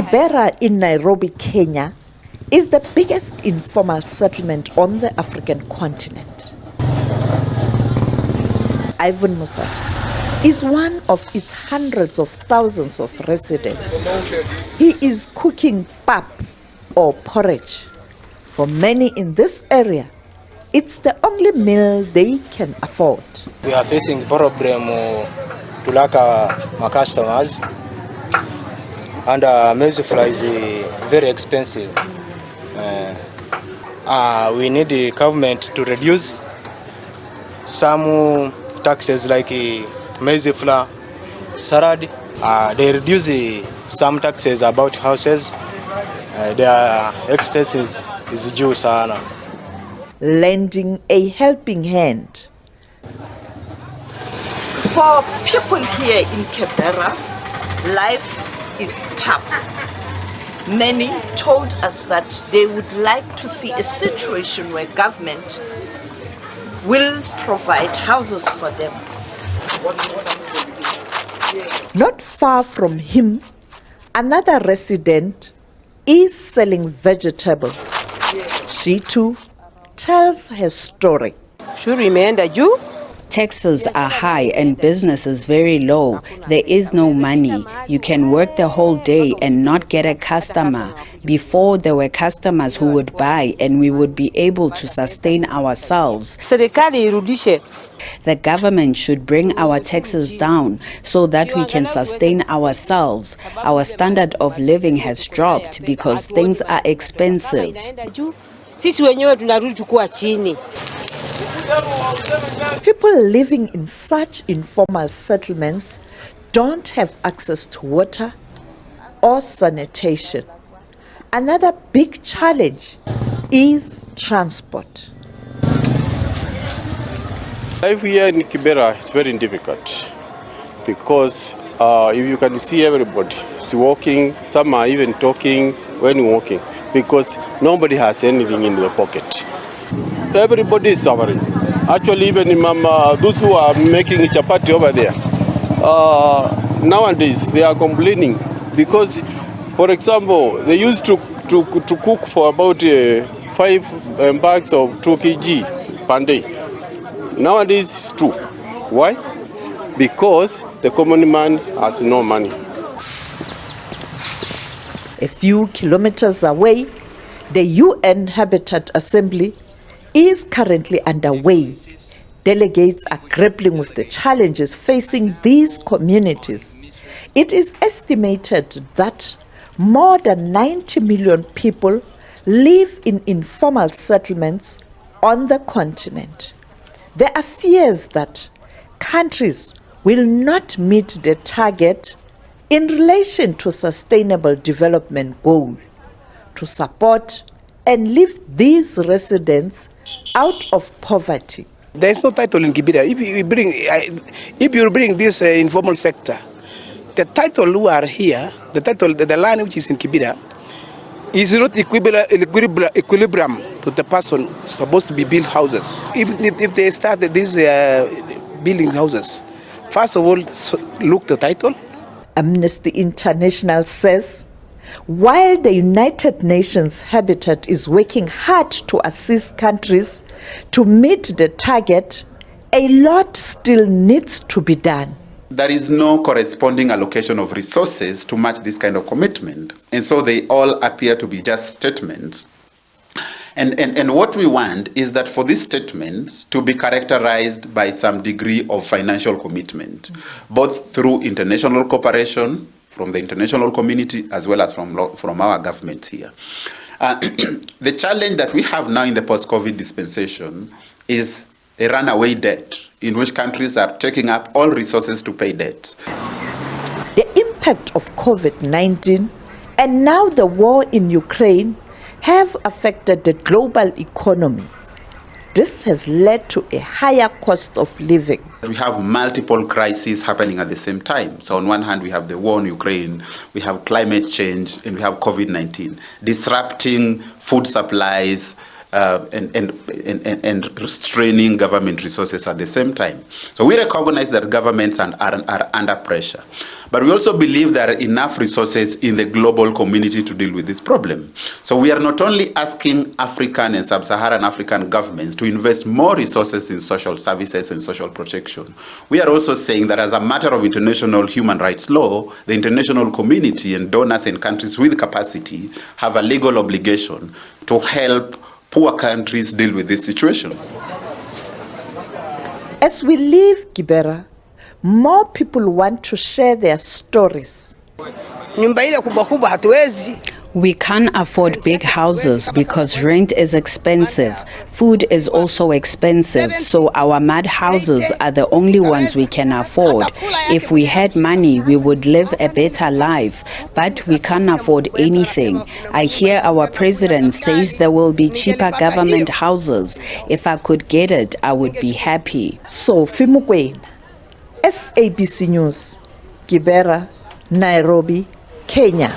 Kibera in Nairobi, Kenya, is the biggest informal settlement on the African continent. Ivan Musat is one of its hundreds of thousands of residents. He is cooking pap or porridge. For many in this area, it's the only meal they can afford. We are facing problem to lack our customers, and maize flour is very expensive. We need the government to reduce some taxes like maize flour, salad. They reduce some taxes about houses. Their expenses is due sana. Lending a helping hand. For people here in Kibera, life is tough. Many told us that they would like to see a situation where government will provide houses for them. Not far from him, another resident is selling vegetables. She too tells her story. Taxes are high and business is very low. There is no money. You can work the whole day and not get a customer. Before, there were customers who would buy and we would be able to sustain ourselves. The government should bring our taxes down so that we can sustain ourselves. Our standard of living has dropped because things are expensive. People living in such informal settlements don't have access to water or sanitation. Another big challenge is transport. Life here in Kibera is very difficult because if you can see everybody is walking, some are even talking when walking because nobody has anything in their pocket. Everybody is suffering. Actually, even those who are making chapati over there, nowadays they are complaining because, for example, they used to cook for about 5 bags of 2 kg per day. Nowadays it's 2. Why? Because the common man has no money. A few kilometers away, the UN Habitat Assembly is currently underway. Delegates are grappling with the challenges facing these communities. It is estimated that more than 90 million people live in informal settlements on the continent. There are fears that countries will not meet the target in relation to Sustainable Development Goal to support and lift these residents out of poverty. There is no title in Kibera. If you bring this informal sector, the title who are here, the land which is in Kibera, is not equilibrium to the person supposed to be build houses. If they started these building houses, first of all, look the title. Amnesty International says, while the United Nations Habitat is working hard to assist countries to meet the target, a lot still needs to be done. There is no corresponding allocation of resources to match this kind of commitment. And so they all appear to be just statements. And what we want is that for these statements to be characterized by some degree of financial commitment, both through international cooperation, from the international community as well as from our government here. The challenge that we have now in the post-COVID dispensation is a runaway debt in which countries are taking up all resources to pay debts. The impact of COVID-19 and now the war in Ukraine have affected the global economy. This has led to a higher cost of living. We have multiple crises happening at the same time. So on one hand, we have the war in Ukraine, we have climate change, and we have COVID-19, disrupting food supplies, and restraining government resources at the same time. So we recognize that governments are under pressure. But we also believe there are enough resources in the global community to deal with this problem. So we are not only asking African and sub-Saharan African governments to invest more resources in social services and social protection. We are also saying that as a matter of international human rights law, the international community and donors and countries with capacity have a legal obligation to help poor countries deal with this situation. As we leave Kibera, more people want to share their stories. We can't afford big houses because rent is expensive. Food is also expensive, so our mud houses are the only ones we can afford. If we had money, we would live a better life, but we can't afford anything. I hear our president says there will be cheaper government houses. If I could get it, I would be happy. Sophie Mukwena, SABC News, Kibera, Nairobi, Kenya.